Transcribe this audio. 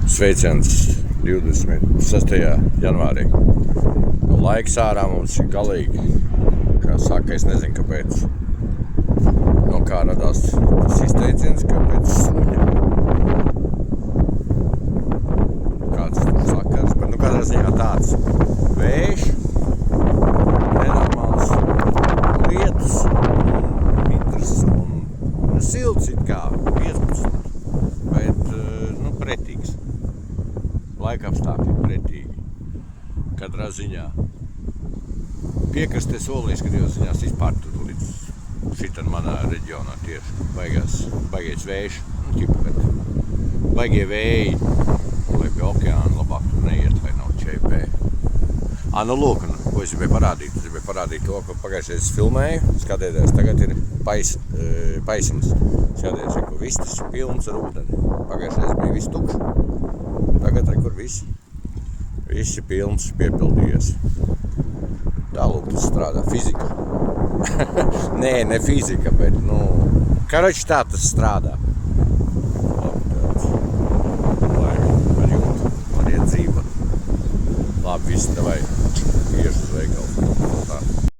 Sveiciens 26. janvārī. Nu, laiks ārā mums ir galīgi, kā saka, es nezinu, kāpēc. No kā radās tas izteiciens, ka pēc suņa. Kāds tam sakars, bet nu kādā ziņā tāds vējš, nenormāls lietus, mitrs un silts it kā 15. Bet, pretīgs. Laikapstākļi pretīgi. Katrā ziņā. Piekraste solīs, ka Dievs ziņās vispār tur līdz šitam manā reģionā tieši baigais vējš. Bet baigie vēji, lai pie okeāna labāk tur neiet, lai nav čeipē. Nu lūk, ko es gribēju parādīt? Es gribēju parādīt to, ko pagājušajā es filmēju. Skatieties, tagad ir paisums. Skatieties, ka viss ir pilns ar ūdeni. Pagājušajā bija viss tukšs. Tagad kur viss ir pilns, piepildījies. Tālūk tas strādā. Fizika. Nē, ne fizika, bet, karoči tā tas strādā. Labi, tāds. Lai var jūt, var iet dzīvot. Labi, viss, davai.